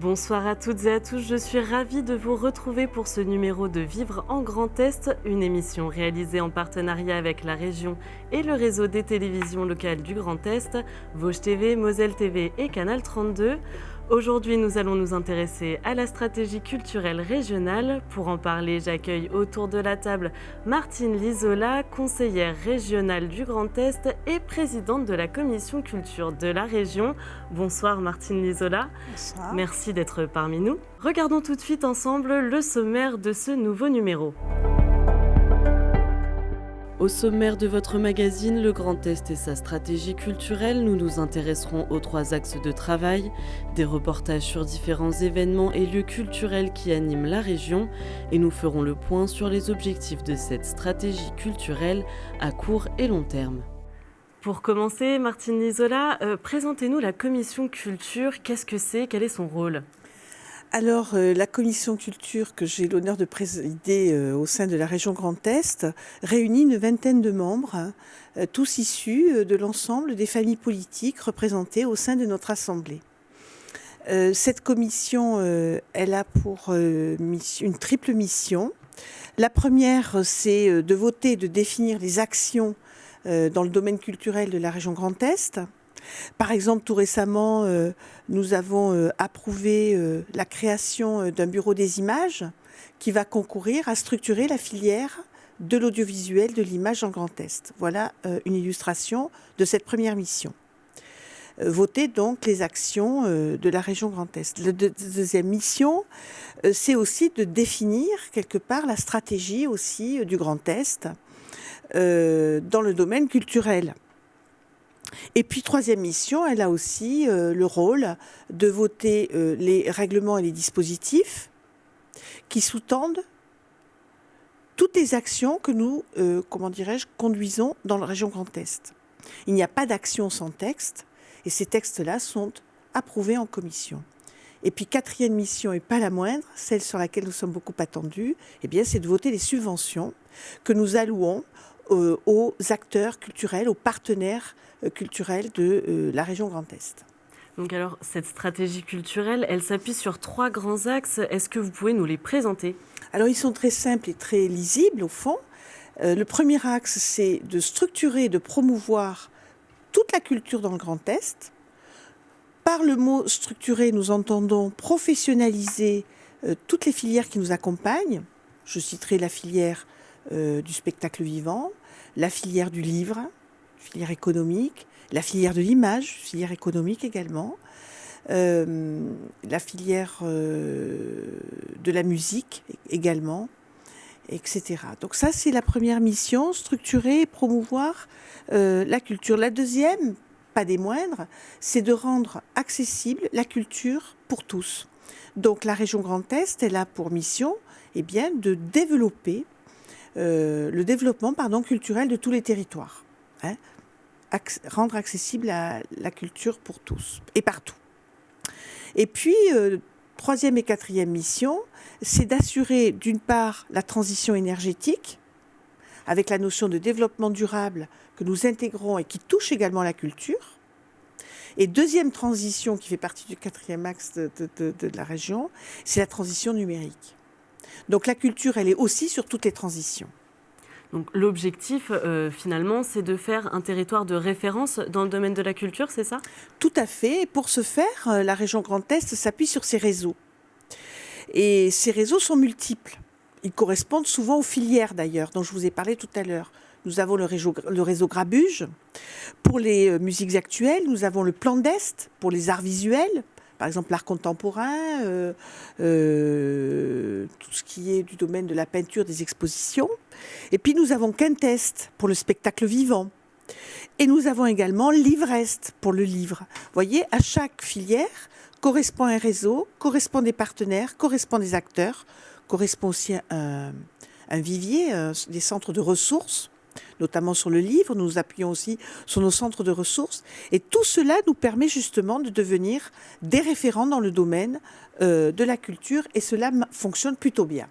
Bonsoir à toutes et à tous, je suis ravie de vous retrouver pour ce numéro de Vivre en Grand Est, une émission réalisée en partenariat avec la région et le réseau des télévisions locales du Grand Est, Vosges TV, Moselle TV et Canal 32. Aujourd'hui, nous allons nous intéresser à la stratégie culturelle régionale. Pour en parler, j'accueille autour de la table Martine Lisola, conseillère régionale du Grand Est et présidente de la commission culture de la région. Bonsoir Martine Lisola. Bonsoir. Merci d'être parmi nous. Regardons tout de suite ensemble le sommaire de ce nouveau numéro. Au sommaire de votre magazine Le Grand Est et sa stratégie culturelle, nous nous intéresserons aux 3 axes de travail, des reportages sur différents événements et lieux culturels qui animent la région, et nous ferons le point sur les objectifs de cette stratégie culturelle à court et long terme. Pour commencer, Martine Lisola, présentez-nous la commission culture. Qu'est-ce que c'est? Quel est son rôle? Alors, la commission culture que j'ai l'honneur de présider au sein de la région Grand Est réunit une vingtaine de membres, tous issus de l'ensemble des familles politiques représentées au sein de notre assemblée. Cette commission, elle a pour une triple mission. La première, c'est de voter et de définir les actions dans le domaine culturel de la région Grand Est. Par exemple, tout récemment, nous avons approuvé la création d'un bureau des images qui va concourir à structurer la filière de l'audiovisuel de l'image en Grand Est. Voilà une illustration de cette première mission. Voter donc les actions de la région Grand Est. La deuxième mission, c'est aussi de définir quelque part la stratégie aussi du Grand Est dans le domaine culturel. Et puis, troisième mission, elle a aussi le rôle de voter les règlements et les dispositifs qui sous-tendent toutes les actions que nous, conduisons dans la région Grand Est. Il n'y a pas d'action sans texte, et ces textes-là sont approuvés en commission. Et puis, quatrième mission, et pas la moindre, celle sur laquelle nous sommes beaucoup attendus, eh bien, c'est de voter les subventions que nous allouons aux acteurs culturels, aux partenaires culturels de la région Grand Est. Donc alors, cette stratégie culturelle, elle s'appuie sur 3 grands axes. Est-ce que vous pouvez nous les présenter? Alors, ils sont très simples et très lisibles, au fond. Le premier axe, c'est de structurer et de promouvoir toute la culture dans le Grand Est. Par le mot structurer, nous entendons professionnaliser toutes les filières qui nous accompagnent. Je citerai la filière du spectacle vivant, la filière du livre, filière économique, la filière de l'image, filière économique également, la filière de la musique également, etc. Donc ça, c'est la première mission, structurer et promouvoir la culture. La deuxième, pas des moindres, c'est de rendre accessible la culture pour tous. Donc la région Grand Est, elle a pour mission de développer le développement culturel de tous les territoires. Rendre accessible la culture pour tous et partout. Et puis, troisième et quatrième mission, c'est d'assurer d'une part la transition énergétique, avec la notion de développement durable que nous intégrons et qui touche également la culture. Et deuxième transition qui fait partie du quatrième axe de la région, c'est la transition numérique. Donc la culture, elle est aussi sur toutes les transitions. Donc l'objectif, finalement, c'est de faire un territoire de référence dans le domaine de la culture, c'est ça? Tout à fait. Et pour ce faire, la région Grand Est s'appuie sur ses réseaux. Et ces réseaux sont multiples. Ils correspondent souvent aux filières, d'ailleurs, dont je vous ai parlé tout à l'heure. Nous avons le réseau Grabuge. Pour les musiques actuelles, nous avons le Plan d'Est pour les arts visuels. Par exemple, l'art contemporain, tout ce qui est du domaine de la peinture, des expositions. Et puis, nous avons Quintest pour le spectacle vivant. Et nous avons également Livrest pour le livre. Vous voyez, à chaque filière correspond un réseau, correspond des partenaires, correspond des acteurs, correspond aussi un vivier, des centres de ressources. Notamment sur le livre, nous nous appuyons aussi sur nos centres de ressources. Et tout cela nous permet justement de devenir des référents dans le domaine de la culture. Et cela fonctionne plutôt bien.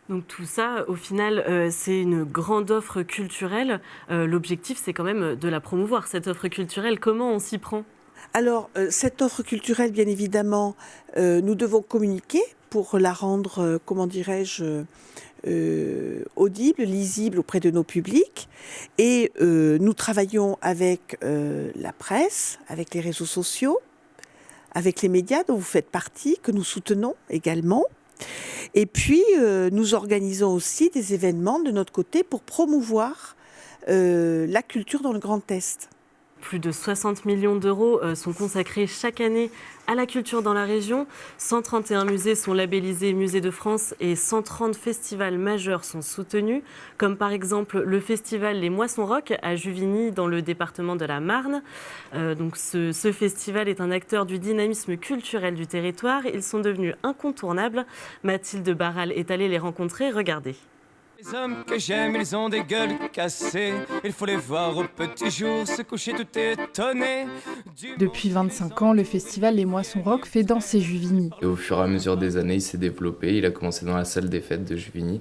Donc tout ça, au final, c'est une grande offre culturelle. L'objectif, c'est quand même de la promouvoir, cette offre culturelle. Comment on s'y prend ? Alors, cette offre culturelle, bien évidemment, nous devons communiquer pour la rendre, audible, lisible auprès de nos publics. Et nous travaillons avec la presse, avec les réseaux sociaux, avec les médias dont vous faites partie, que nous soutenons également. Et puis, nous organisons aussi des événements de notre côté pour promouvoir la culture dans le Grand Est. Plus de 60 millions d'euros sont consacrés chaque année à la culture dans la région. 131 musées sont labellisés Musées de France et 130 festivals majeurs sont soutenus, comme par exemple le festival Les Moissons Rock à Juvigny dans le département de la Marne. Donc ce festival est un acteur du dynamisme culturel du territoire. Ils sont devenus incontournables. Mathilde Barral est allée les rencontrer. Regardez. Les hommes que j'aime, ils ont des gueules cassées. Il faut les voir au petit jour se coucher tout étonné. Depuis 25 ans, le festival Les Moissons Rock fait danser Juvigny. Et au fur et à mesure des années, il s'est développé. Il a commencé dans la salle des fêtes de Juvigny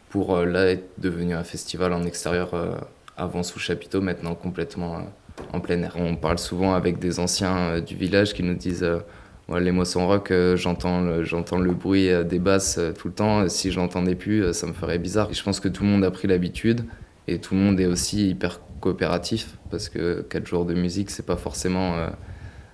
pour là être devenu un festival en extérieur avant sous chapiteau, maintenant complètement en plein air. On parle souvent avec des anciens du village qui nous disent ouais, les Moissons Rock, j'entends le bruit des basses tout le temps. Si je l'entendais plus, ça me ferait bizarre. Et je pense que tout le monde a pris l'habitude et tout le monde est aussi hyper coopératif parce que 4 jours de musique, c'est pas forcément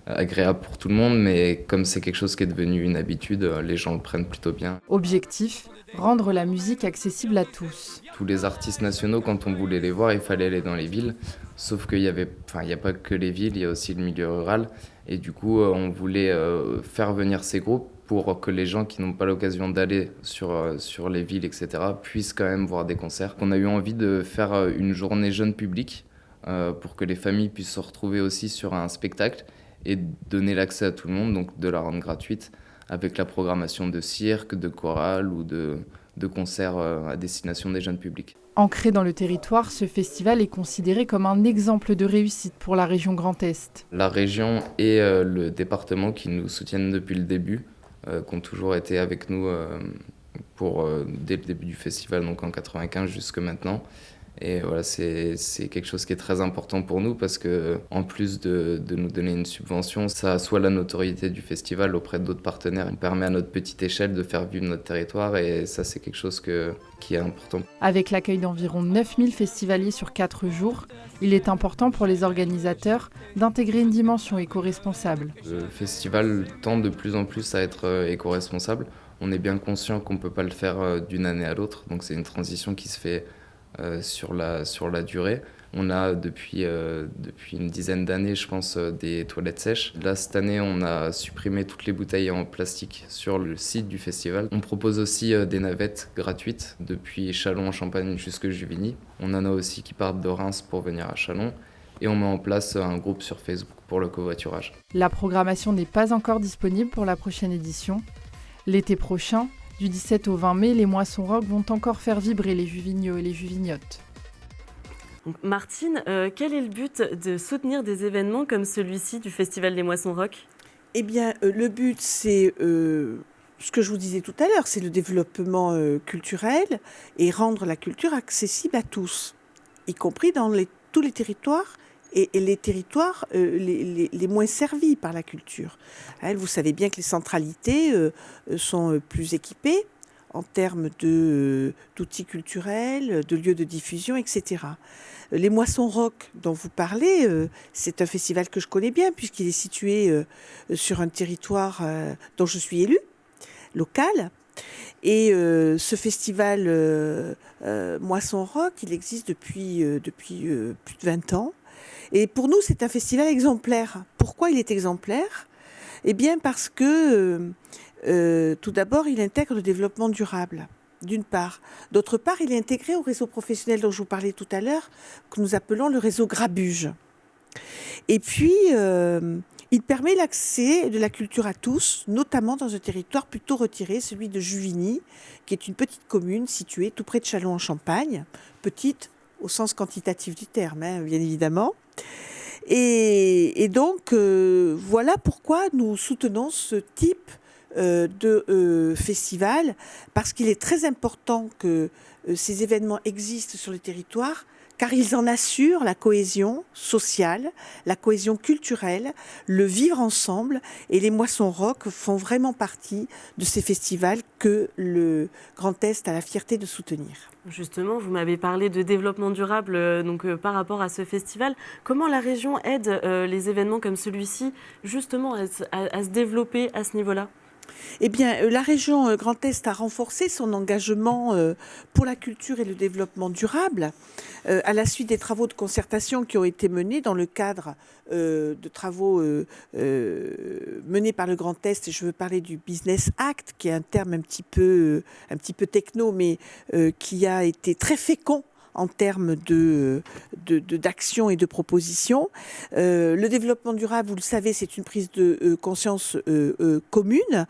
agréable pour tout le monde, mais comme c'est quelque chose qui est devenu une habitude, les gens le prennent plutôt bien. Objectif, rendre la musique accessible à tous. Tous les artistes nationaux, quand on voulait les voir, il fallait aller dans les villes. Sauf qu'il y a pas que les villes, il y a aussi le milieu rural. Et du coup, on voulait faire venir ces groupes pour que les gens qui n'ont pas l'occasion d'aller sur les villes, etc., puissent quand même voir des concerts. On a eu envie de faire une journée jeune public pour que les familles puissent se retrouver aussi sur un spectacle et donner l'accès à tout le monde, donc de la rendre gratuite, avec la programmation de cirque, de chorale ou de concerts à destination des jeunes publics. Ancré dans le territoire, ce festival est considéré comme un exemple de réussite pour la région Grand Est. La région et le département qui nous soutiennent depuis le début, qui ont toujours été avec nous dès le début du festival, donc en 95 jusque maintenant. Et voilà, c'est quelque chose qui est très important pour nous parce que en plus de nous donner une subvention, ça assoit la notoriété du festival auprès d'autres partenaires. On permet à notre petite échelle de faire vivre notre territoire et ça, c'est quelque chose qui est important. Avec l'accueil d'environ 9000 festivaliers sur 4 jours, il est important pour les organisateurs d'intégrer une dimension éco-responsable. Le festival tend de plus en plus à être éco-responsable. On est bien conscient qu'on ne peut pas le faire d'une année à l'autre, donc c'est une transition qui se fait sur la durée. On a depuis une dizaine d'années, je pense, des toilettes sèches. Là, cette année, on a supprimé toutes les bouteilles en plastique sur le site du festival. On propose aussi des navettes gratuites depuis Châlons en Champagne jusque Juvigny. On en a aussi qui partent de Reims pour venir à Châlons. Et on met en place un groupe sur Facebook pour le covoiturage. La programmation n'est pas encore disponible pour la prochaine édition. L'été prochain, du 17 au 20 mai, les Moissons Rock vont encore faire vibrer les Juvignots et les Juvignottes. Donc, Martine, quel est le but de soutenir des événements comme celui-ci du Festival des Moissons Rock ? Eh bien, le but, c'est ce que je vous disais tout à l'heure, c'est le développement culturel et rendre la culture accessible à tous, y compris dans tous les territoires et les territoires les moins servis par la culture. Vous savez bien que les centralités sont plus équipées en termes d'outils culturels, de lieux de diffusion, etc. Les Moissons Rock dont vous parlez, c'est un festival que je connais bien puisqu'il est situé sur un territoire dont je suis élue, local. Et ce festival Moissons Rock, il existe depuis plus de 20 ans. Et pour nous, c'est un festival exemplaire. Pourquoi il est exemplaire ? Eh bien parce que, tout d'abord, il intègre le développement durable, d'une part. D'autre part, il est intégré au réseau professionnel dont je vous parlais tout à l'heure, que nous appelons le réseau Grabuge. Et puis, il permet l'accès de la culture à tous, notamment dans un territoire plutôt retiré, celui de Juvigny, qui est une petite commune située tout près de Châlons en Champagne, petite au sens quantitatif du terme, bien évidemment. Et donc, voilà pourquoi nous soutenons ce type de festival, parce qu'il est très important que ces événements existent sur le territoire, car ils en assurent la cohésion sociale, la cohésion culturelle, le vivre ensemble, et les Moissons Rock font vraiment partie de ces festivals que le Grand Est a la fierté de soutenir. Justement, vous m'avez parlé de développement durable par rapport à ce festival. Comment la région aide les événements comme celui-ci justement à se développer à ce niveau-là ? Eh bien, la région Grand Est a renforcé son engagement pour la culture et le développement durable à la suite des travaux de concertation qui ont été menés dans le cadre de travaux menés par le Grand Est. Et je veux parler du Business Act, qui est un terme un petit peu techno, mais qui a été très fécond en termes d'action et de propositions. Le développement durable, vous le savez, c'est une prise de conscience commune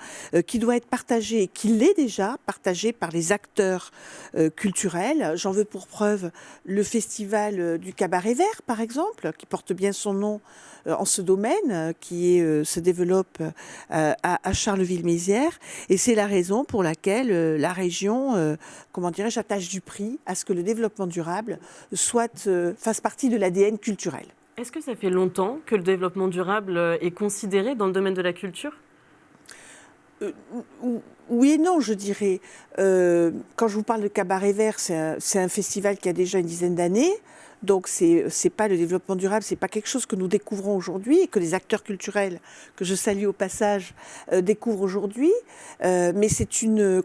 qui doit être partagée, et qui l'est déjà, partagée par les acteurs culturels. J'en veux pour preuve le festival du Cabaret Vert, par exemple, qui porte bien son nom en ce domaine, se développe à Charleville-Mézières. Et c'est la raison pour laquelle la région, attache du prix à ce que le développement durable fasse partie de l'ADN culturel. Est-ce que ça fait longtemps que le développement durable est considéré dans le domaine de la culture ? Oui et non, je dirais. Quand je vous parle de Cabaret Vert, c'est un festival qui a déjà une dizaine d'années. Donc c'est pas le développement durable, c'est pas quelque chose que nous découvrons aujourd'hui et que les acteurs culturels, que je salue au passage, découvrent aujourd'hui. Mais c'est une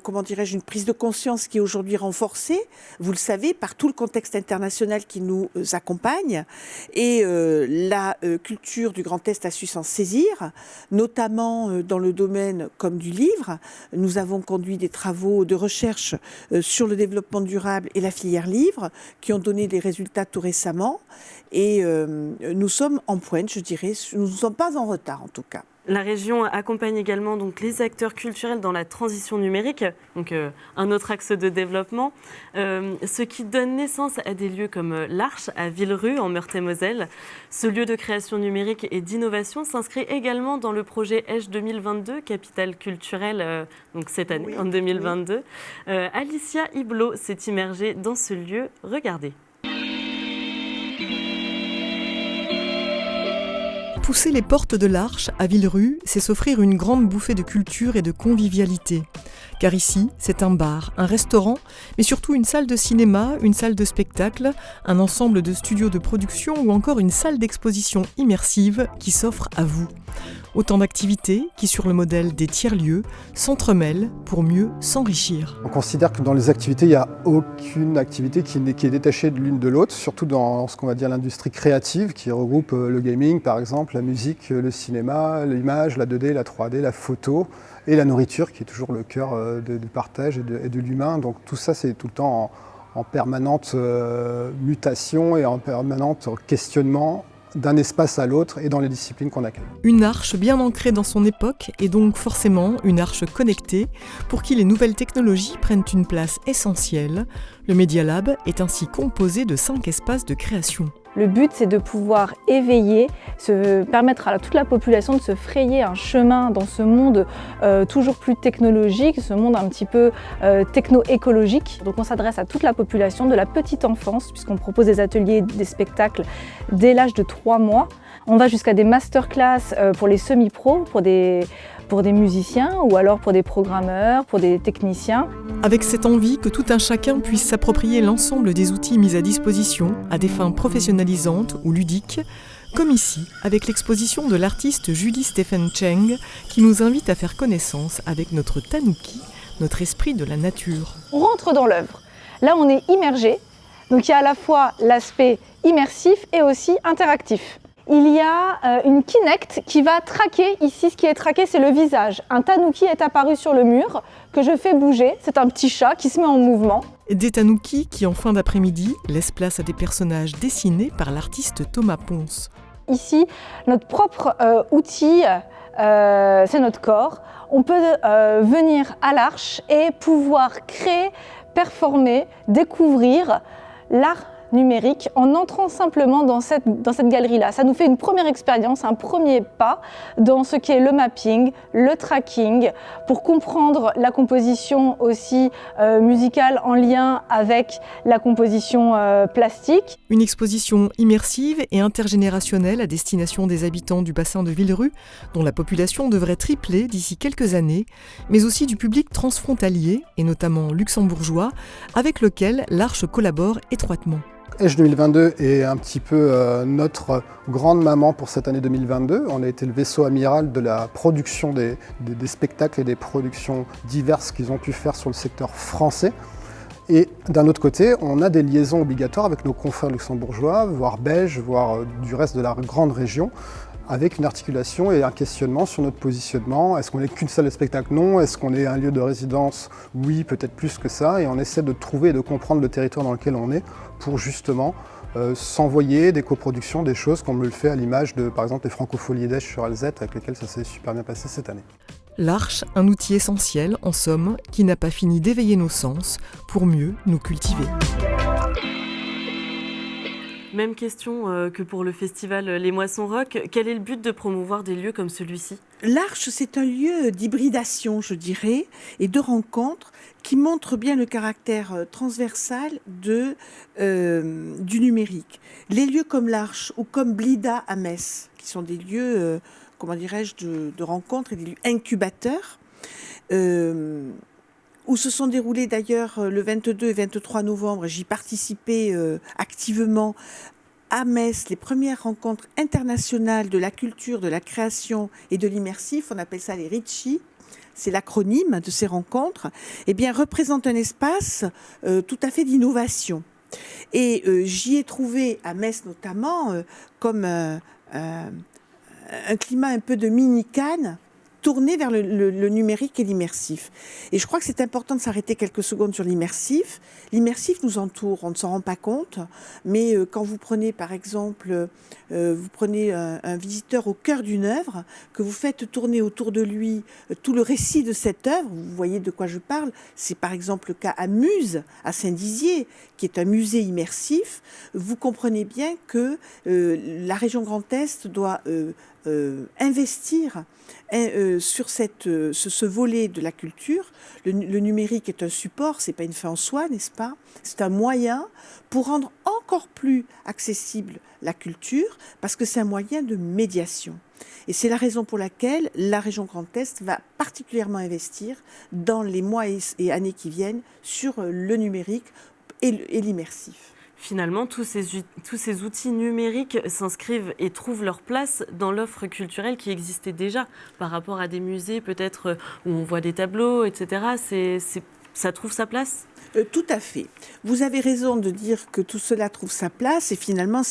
prise de conscience qui est aujourd'hui renforcée, vous le savez, par tout le contexte international qui nous accompagne. Et la culture du Grand Est a su s'en saisir, notamment dans le domaine comme du livre. Nous avons conduit des travaux de recherche sur le développement durable et la filière livre qui ont donné des résultats tout récemment, et nous sommes en pointe, je dirais. Nous ne sommes pas en retard, en tout cas. La région accompagne également donc, les acteurs culturels dans la transition numérique, donc un autre axe de développement, ce qui donne naissance à des lieux comme l'Arche à Villerue, en Meurthe-et-Moselle. Ce lieu de création numérique et d'innovation s'inscrit également dans le projet ECHE 2022, capitale culturelle, donc cette année, oui, en 2022. Oui. Alicia Iblot s'est immergée dans ce lieu. Regardez. Pousser les portes de l'Arche à Villerue, c'est s'offrir une grande bouffée de culture et de convivialité. Car ici, c'est un bar, un restaurant, mais surtout une salle de cinéma, une salle de spectacle, un ensemble de studios de production ou encore une salle d'exposition immersive qui s'offre à vous. Autant d'activités qui, sur le modèle des tiers-lieux, s'entremêlent pour mieux s'enrichir. On considère que dans les activités, il n'y a aucune activité qui est détachée de l'une de l'autre, surtout dans ce qu'on va dire l'industrie créative, qui regroupe le gaming par exemple, la musique, le cinéma, l'image, la 2D, la 3D, la photo et la nourriture, qui est toujours le cœur du partage et de l'humain. Donc tout ça, c'est tout le temps en permanente mutation et en permanent questionnement d'un espace à l'autre et dans les disciplines qu'on accueille. Une arche bien ancrée dans son époque et donc forcément une arche connectée pour qui les nouvelles technologies prennent une place essentielle. Le Media Lab est ainsi composé de 5 espaces de création. Le but, c'est de pouvoir éveiller, permettre à toute la population de se frayer un chemin dans ce monde toujours plus technologique, ce monde un petit peu techno-écologique. Donc on s'adresse à toute la population, de la petite enfance, puisqu'on propose des ateliers, des spectacles dès l'âge de 3 mois. On va jusqu'à des masterclass pour les semi-pros, pour des musiciens ou alors pour des programmeurs, pour des techniciens. Avec cette envie que tout un chacun puisse s'approprier l'ensemble des outils mis à disposition à des fins professionnalisantes ou ludiques, comme ici avec l'exposition de l'artiste Julie Stephen Cheng qui nous invite à faire connaissance avec notre tanuki, notre esprit de la nature. On rentre dans l'œuvre. Là, on est immergé, donc il y a à la fois l'aspect immersif et aussi interactif. Il y a une Kinect qui va traquer, ici ce qui est traqué c'est le visage. Un tanuki est apparu sur le mur que je fais bouger, c'est un petit chat qui se met en mouvement. Des tanuki qui en fin d'après-midi laissent place à des personnages dessinés par l'artiste Thomas Ponce. Ici, notre propre outil, c'est notre corps. On peut venir à l'Arche et pouvoir créer, performer, découvrir l'art numérique en entrant simplement dans cette galerie-là. Ça nous fait une première expérience, un premier pas dans ce qu'est le mapping, le tracking, pour comprendre la composition aussi musicale en lien avec la composition plastique. Une exposition immersive et intergénérationnelle à destination des habitants du bassin de Villerue, dont la population devrait tripler d'ici quelques années, mais aussi du public transfrontalier, et notamment luxembourgeois, avec lequel l'Arche collabore étroitement. Esch 2022 est un petit peu notre grande maman pour cette année 2022. On a été le vaisseau amiral de la production des spectacles et des productions diverses qu'ils ont pu faire sur le secteur français. Et d'un autre côté, on a des liaisons obligatoires avec nos confrères luxembourgeois, voire belges, voire du reste de la grande région, avec une articulation et un questionnement sur notre positionnement. Est-ce qu'on n'est qu'une salle de spectacle? Non. Est-ce qu'on est un lieu de résidence? Oui, peut-être plus que ça. Et on essaie de trouver et de comprendre le territoire dans lequel on est pour justement s'envoyer des coproductions, des choses comme le fait à l'image de, par exemple, les Francopholies d'Esch sur Alzette, avec lesquelles ça s'est super bien passé cette année. L'Arche, un outil essentiel, en somme, qui n'a pas fini d'éveiller nos sens pour mieux nous cultiver. Même question que pour le festival Les Moissons Rock. Quel est le but de promouvoir des lieux comme celui-ci ? L'Arche, c'est un lieu d'hybridation, je dirais, et de rencontre qui montre bien le caractère transversal du numérique. Les lieux comme l'Arche ou comme Blida à Metz, qui sont des lieux, de rencontre et des lieux incubateurs, où se sont déroulés d'ailleurs le 22 et 23 novembre, j'y participais activement, à Metz, les premières rencontres internationales de la culture, de la création et de l'immersif, on appelle ça les RICI, c'est l'acronyme de ces rencontres, représente un espace tout à fait d'innovation. Et j'y ai trouvé, à Metz notamment, comme un climat un peu de mini-Cannes, tourné vers le numérique et l'immersif. Et je crois que c'est important de s'arrêter quelques secondes sur l'immersif. L'immersif nous entoure, on ne s'en rend pas compte, mais quand vous prenez par exemple, un visiteur au cœur d'une œuvre, que vous faites tourner autour de lui tout le récit de cette œuvre, vous voyez de quoi je parle, c'est par exemple le cas à Muse, à Saint-Dizier, qui est un musée immersif, vous comprenez bien que la région Grand Est doit investir sur ce volet de la culture. Le numérique est un support, c'est pas une fin en soi, n'est-ce pas? C'est un moyen pour rendre encore plus accessible la culture, parce que c'est un moyen de médiation. Et c'est la raison pour laquelle la région Grand Est va particulièrement investir dans les mois et années qui viennent sur le numérique et l'immersif. Finalement, tous ces outils numériques s'inscrivent et trouvent leur place dans l'offre culturelle qui existait déjà par rapport à des musées peut-être où on voit des tableaux, etc. Ça trouve sa place ? Tout à fait. Vous avez raison de dire que tout cela trouve sa place et finalement,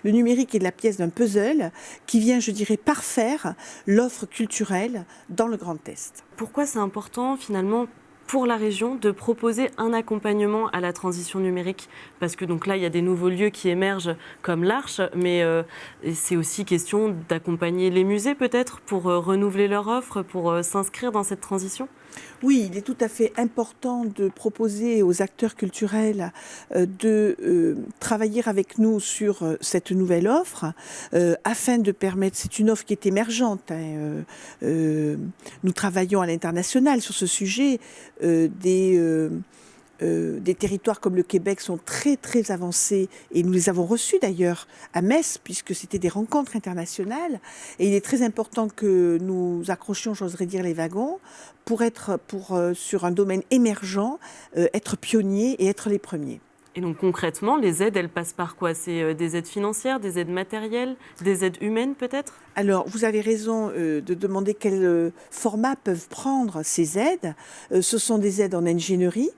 le numérique est la pièce d'un puzzle qui vient, je dirais, parfaire l'offre culturelle dans le Grand Est. Pourquoi c'est important finalement pour la région de proposer un accompagnement à la transition numérique? Parce que donc là, il y a des nouveaux lieux qui émergent comme l'Arche, mais c'est aussi question d'accompagner les musées peut-être pour renouveler leur offre, pour s'inscrire dans cette transition? Oui, il est tout à fait important de proposer aux acteurs culturels de travailler avec nous sur cette nouvelle offre afin de permettre, c'est une offre qui est émergente, nous travaillons à l'international sur ce sujet, des territoires comme le Québec sont très très avancés et nous les avons reçus d'ailleurs à Metz puisque c'était des rencontres internationales et il est très important que nous accrochions, j'oserais dire, les wagons pour sur un domaine émergent, être pionniers et être les premiers. Et donc concrètement, les aides, elles passent par quoi? C'est des aides financières, des aides matérielles, des aides humaines peut-être? Alors, vous avez raison de demander quel format peuvent prendre ces aides. Ce sont des aides en ingénierie,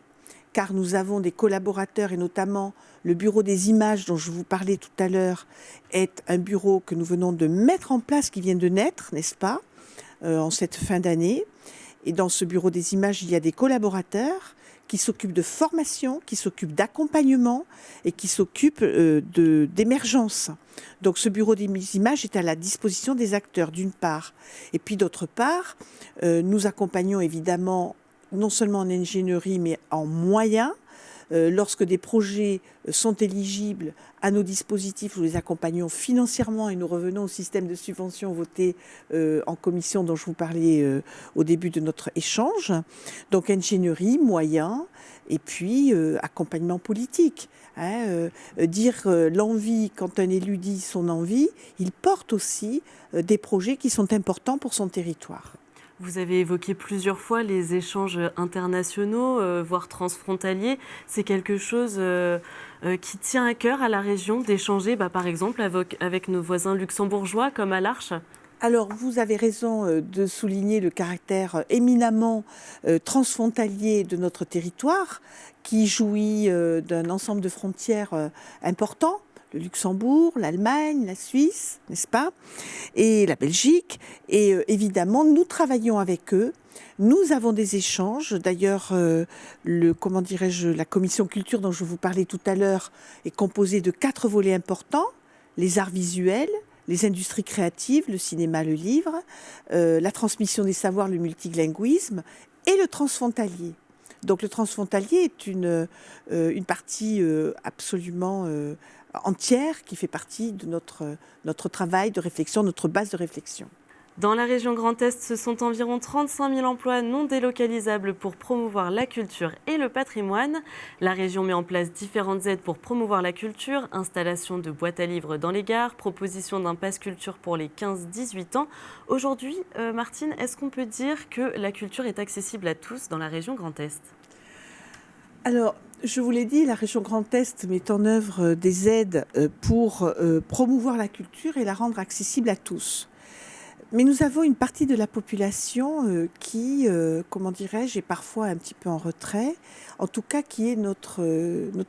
car nous avons des collaborateurs et notamment le bureau des images dont je vous parlais tout à l'heure est un bureau que nous venons de mettre en place, qui vient de naître, n'est-ce pas, en cette fin d'année. Et dans ce bureau des images, il y a des collaborateurs qui s'occupent de formation, qui s'occupent d'accompagnement et qui s'occupent d'émergence. Donc ce bureau des images est à la disposition des acteurs d'une part. Et puis d'autre part, nous accompagnons évidemment non seulement en ingénierie mais en moyens lorsque des projets sont éligibles à nos dispositifs, nous les accompagnons financièrement et nous revenons au système de subvention voté en commission dont je vous parlais au début de notre échange. Donc ingénierie, moyens et puis accompagnement politique. Dire l'envie, quand un élu dit son envie, il porte aussi des projets qui sont importants pour son territoire. Vous avez évoqué plusieurs fois les échanges internationaux, voire transfrontaliers. C'est quelque chose qui tient à cœur à la région d'échanger, par exemple, avec nos voisins luxembourgeois, comme à l'Arche. Alors, vous avez raison de souligner le caractère éminemment transfrontalier de notre territoire, qui jouit d'un ensemble de frontières importants. Le Luxembourg, l'Allemagne, la Suisse, n'est-ce pas, et la Belgique. Et évidemment, nous travaillons avec eux. Nous avons des échanges. D'ailleurs, la commission culture dont je vous parlais tout à l'heure est composée de 4 volets importants. Les arts visuels, les industries créatives, le cinéma, le livre, la transmission des savoirs, le multilinguisme et le transfrontalier. Donc le transfrontalier est une partie absolument entière qui fait partie de notre travail de réflexion, notre base de réflexion. Dans la région Grand Est, ce sont environ 35 000 emplois non délocalisables pour promouvoir la culture et le patrimoine. La région met en place différentes aides pour promouvoir la culture, installation de boîtes à livres dans les gares, proposition d'un pass culture pour les 15-18 ans. Aujourd'hui, Martine, est-ce qu'on peut dire que la culture est accessible à tous dans la région Grand Est ? Alors, je vous l'ai dit, la région Grand Est met en œuvre des aides pour promouvoir la culture et la rendre accessible à tous. Mais nous avons une partie de la population qui, est parfois un petit peu en retrait, en tout cas qui est notre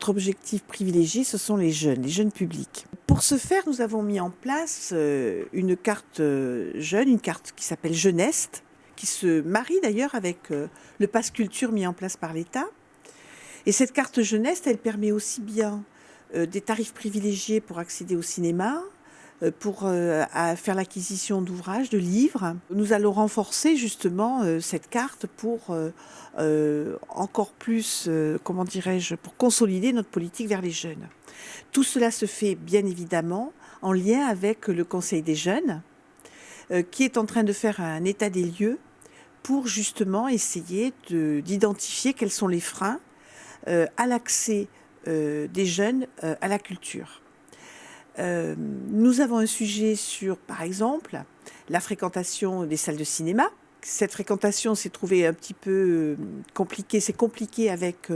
objectif privilégié, ce sont les jeunes publics. Pour ce faire, nous avons mis en place une carte jeune, une carte qui s'appelle Jeuneste, qui se marie d'ailleurs avec le pass culture mis en place par l'État. Et cette carte Jeunesse, elle permet aussi bien des tarifs privilégiés pour accéder au cinéma, pour faire l'acquisition d'ouvrages, de livres. Nous allons renforcer justement cette carte pour encore plus, pour consolider notre politique vers les jeunes. Tout cela se fait bien évidemment en lien avec le Conseil des jeunes, qui est en train de faire un état des lieux pour justement essayer d'identifier quels sont les freins à l'accès des jeunes à la culture. Nous avons un sujet sur, par exemple, la fréquentation des salles de cinéma. Cette fréquentation s'est trouvée un petit peu compliquée. C'est compliqué avec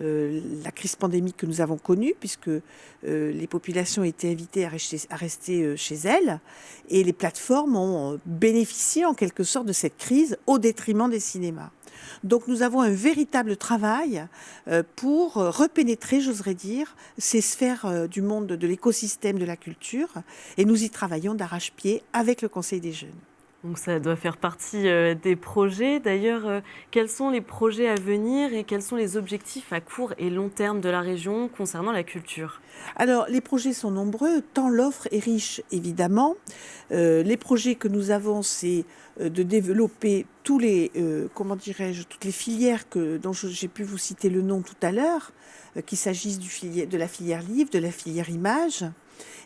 la crise pandémique que nous avons connue, puisque les populations étaient invitées à rester chez elles. Et les plateformes ont bénéficié en quelque sorte de cette crise au détriment des cinémas. Donc nous avons un véritable travail pour repénétrer, j'oserais dire, ces sphères du monde de l'écosystème de la culture. Et nous y travaillons d'arrache-pied avec le Conseil des jeunes. Donc ça doit faire partie des projets. D'ailleurs, quels sont les projets à venir et quels sont les objectifs à court et long terme de la région concernant la culture ? Alors, les projets sont nombreux, tant l'offre est riche, évidemment. Les projets que nous avons, c'est de développer toutes les filières dont j'ai pu vous citer le nom tout à l'heure, qu'il s'agisse de la filière livre, de la filière image.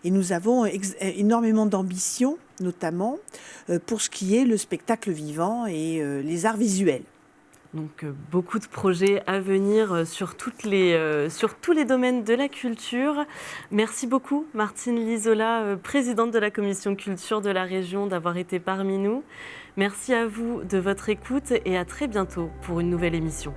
Et nous avons énormément d'ambition, notamment pour ce qui est le spectacle vivant et les arts visuels. Donc beaucoup de projets à venir sur tous les domaines de la culture. Merci beaucoup Martine Lisola, présidente de la commission culture de la région, d'avoir été parmi nous. Merci à vous de votre écoute et à très bientôt pour une nouvelle émission.